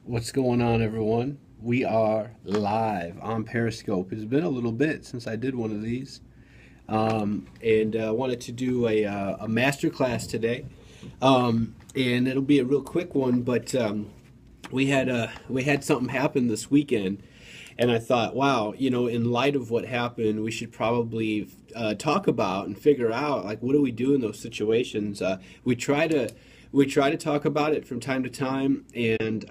What's going on, everyone? We are live on Periscope. It's been a little bit since I did one of these, and wanted to do a master class today, and it'll be a real quick one. But we had something happen this weekend, and I thought, wow, in light of what happened, we should probably talk about and figure out like what do we do in those situations. We try to talk about it from time to time, and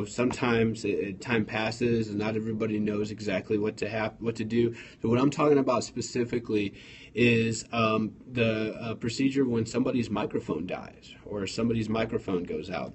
sometimes time passes and not everybody knows exactly what to do. So what I'm talking about specifically is the procedure when somebody's microphone dies or somebody's microphone goes out.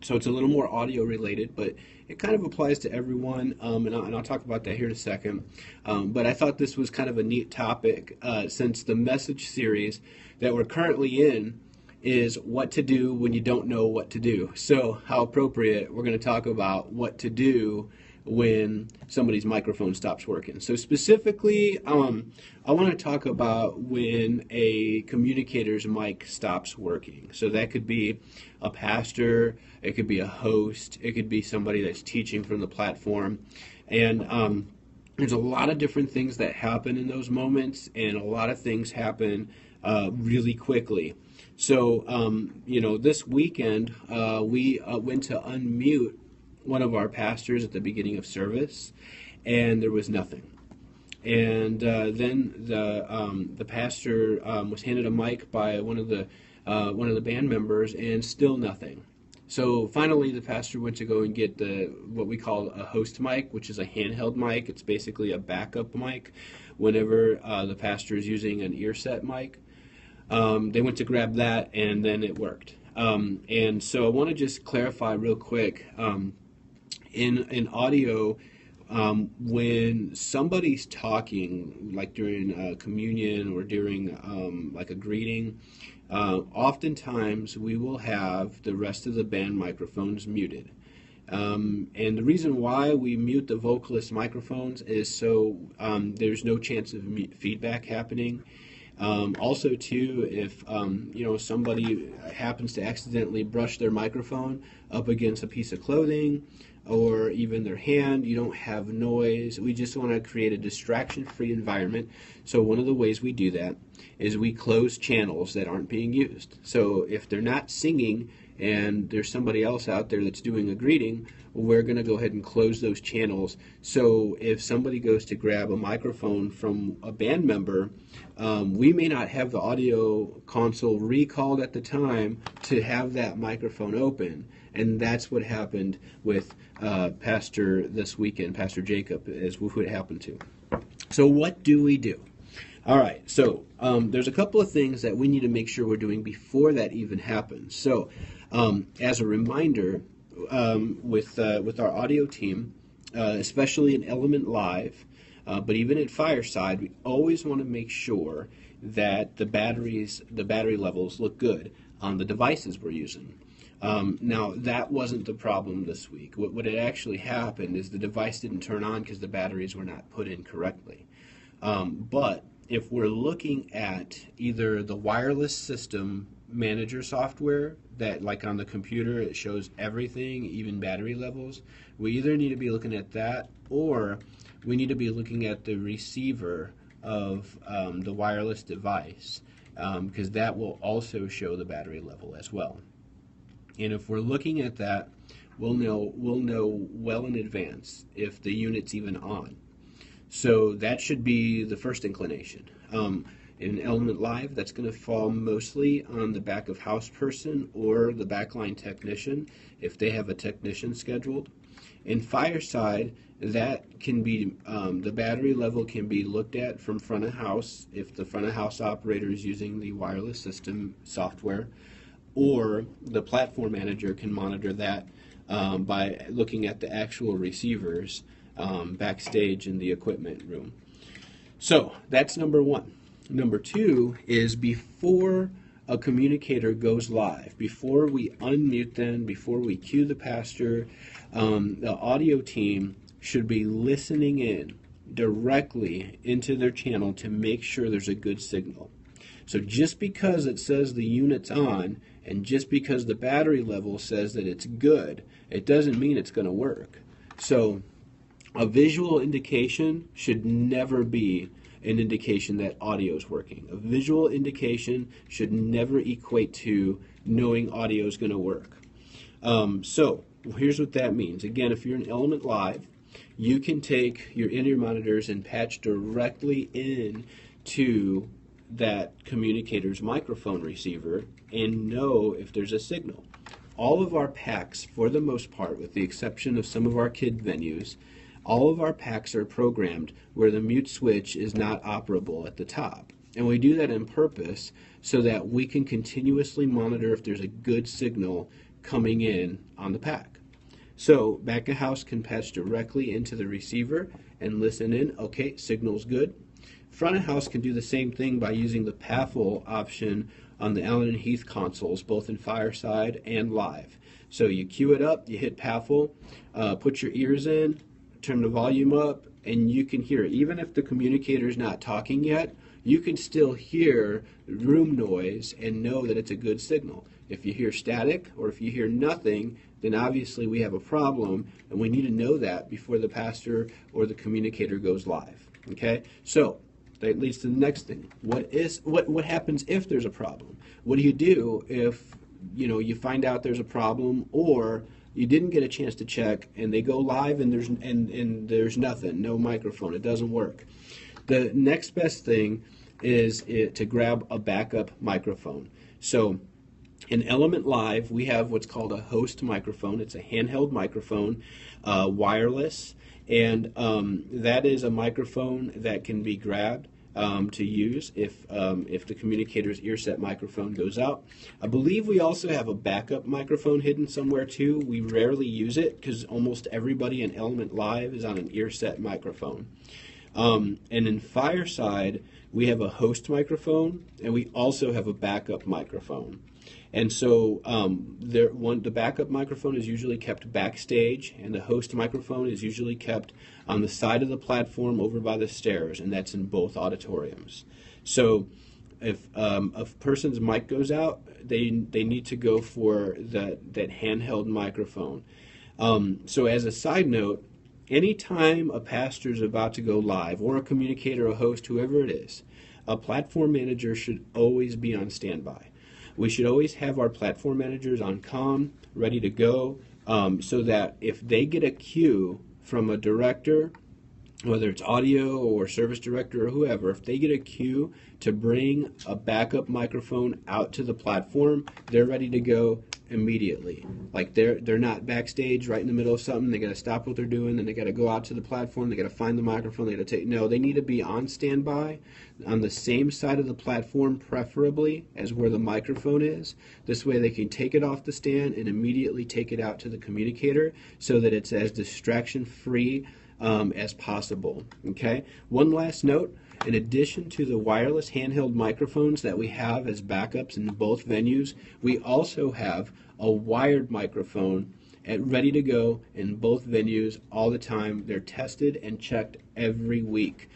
So it's a little more audio related, but it kind of applies to everyone, and I'll talk about that here in a second. But I thought this was kind of a neat topic since the message series that we're currently in is what to do when you don't know what to do. So how appropriate, we're going to talk about what to do when somebody's microphone stops working. So specifically, I want to talk about when a communicator's mic stops working. So that could be a pastor, it could be a host, it could be somebody that's teaching from the platform. And there's a lot of different things that happen in those moments, and a lot of things happen really quickly. So, this weekend we went to unmute one of our pastors at the beginning of service, and there was nothing. And then the pastor was handed a mic by one of the band members, and still nothing. So finally, the pastor went to go and get what we call a host mic, which is a handheld mic. It's basically a backup mic whenever the pastor is using an ear set mic. They went to grab that, and then it worked. And so I want to just clarify real quick. In audio, when somebody's talking, like during communion or during like a greeting, oftentimes we will have the rest of the band microphones muted. And the reason why we mute the vocalist microphones is so there's no chance of feedback happening. Also, too, if somebody happens to accidentally brush their microphone up against a piece of clothing or even their hand, you don't have noise. We just want to create a distraction-free environment. So one of the ways we do that is we close channels that aren't being used. So if they're not singing and there's somebody else out there that's doing a greeting, we're going to go ahead and close those channels. So if somebody goes to grab a microphone from a band member, we may not have the audio console recalled at the time to have that microphone open. And that's what happened with Pastor this weekend, Pastor Jacob, is what happened to. So what do we do? All right, so there's a couple of things that we need to make sure we're doing before that even happens. So as a reminder, with our audio team, especially in Element Live, but even at Fireside, we always want to make sure that the battery levels look good on the devices we're using. Now, that wasn't the problem this week. What had actually happened is the device didn't turn on because the batteries were not put in correctly. But if we're looking at either the wireless system manager software that, like on the computer, it shows everything, even battery levels, we either need to be looking at that or we need to be looking at the receiver of the wireless device, because that will also show the battery level as well. And if we're looking at that, we'll know well in advance if the unit's even on. So that should be the first inclination. In Element Live, that's going to fall mostly on the back of house person or the backline technician if they have a technician scheduled. In Fireside, that can be the battery level can be looked at from front of house if the front of house operator is using the wireless system software, or the platform manager can monitor that by looking at the actual receivers backstage in the equipment room. So that's number one. Number two is before a communicator goes live, before we unmute them, before we cue the pastor, the audio team should be listening in directly into their channel to make sure there's a good signal. So just because it says the unit's on And just because the battery level says that it's good, it doesn't mean it's going to work. So a visual indication should never be an indication that audio is working. A visual indication should never equate to knowing audio is going to work. So here's what that means. Again, if you're in Element Live, you can take your in-ear monitors and patch directly in to that communicator's microphone receiver and know if there's a signal. All of our packs, for the most part, with the exception of some of our kid venues, all of our packs are programmed where the mute switch is not operable at the top. And we do that on purpose so that we can continuously monitor if there's a good signal coming in on the pack. So back of house can patch directly into the receiver and listen in. Okay, signal's good. Front of house can do the same thing by using the PAFL option on the Allen and Heath consoles, both in Fireside and Live. So you cue it up, you hit PAFL, put your ears in, turn the volume up, and you can hear it. Even if the communicator's not talking yet, you can still hear room noise and know that it's a good signal. If you hear static or if you hear nothing, then obviously we have a problem, and we need to know that before the pastor or the communicator goes live. Okay? So that leads to the next thing. What happens if there's a problem? What do you do if you find out there's a problem, or you didn't get a chance to check and they go live and there's nothing, no microphone, it doesn't work? The next best thing is to grab a backup microphone. So in Element Live, we have what's called a host microphone. It's a handheld microphone, wireless, and that is a microphone that can be grabbed to use if the communicator's earset microphone goes out. I believe we also have a backup microphone hidden somewhere too. We rarely use it because almost everybody in Element Live is on an earset microphone. And in Fireside, we have a host microphone, and we also have a backup microphone. And so the backup microphone is usually kept backstage, and the host microphone is usually kept on the side of the platform over by the stairs, and that's in both auditoriums. So if a person's mic goes out, they need to go for that handheld microphone. So as a side note, anytime a pastor is about to go live, or a communicator, a host, whoever it is, a platform manager should always be on standby. We should always have our platform managers on comm, ready to go, so that if they get a cue from a director, whether it's audio or service director or whoever, if they get a cue to bring a backup microphone out to the platform, they're ready to go immediately. Like they're not backstage right in the middle of something. They got to stop what they're doing, and they got to go out to the platform. They got to find the microphone. They got to take. No, they need to be on standby on the same side of the platform, preferably as where the microphone is. This way, they can take it off the stand and immediately take it out to the communicator, so that it's as distraction-free as possible. Okay. One last note. In addition to the wireless handheld microphones that we have as backups in both venues, we also have a wired microphone ready to go in both venues all the time. They're tested and checked every week,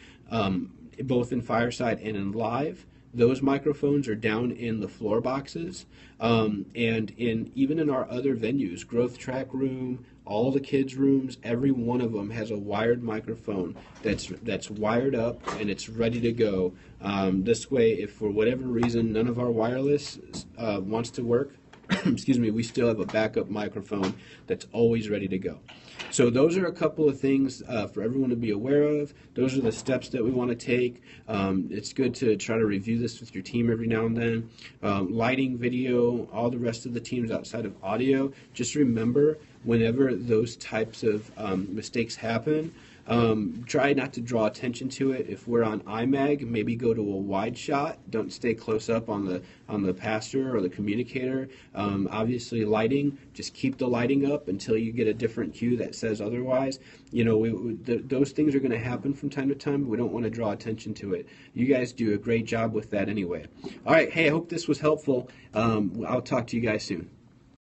both in Fireside and in Live. Those microphones are down in the floor boxes, and even in our other venues, Growth Track Room, all the kids' rooms, every one of them has a wired microphone that's wired up and it's ready to go. This way, if for whatever reason none of our wireless wants to work, excuse me, we still have a backup microphone that's always ready to go. So those are a couple of things for everyone to be aware of. Those are the steps that we want to take. It's good to try to review this with your team every now and then. Lighting, video, all the rest of the teams outside of audio. Just remember, whenever those types of mistakes happen, try not to draw attention to it. If we're on IMAG, maybe go to a wide shot. Don't stay close up on the pastor or the communicator. Obviously, lighting, just keep the lighting up until you get a different cue that says otherwise. Those things are going to happen from time to time. But we don't want to draw attention to it. You guys do a great job with that anyway. All right. Hey, I hope this was helpful. I'll talk to you guys soon.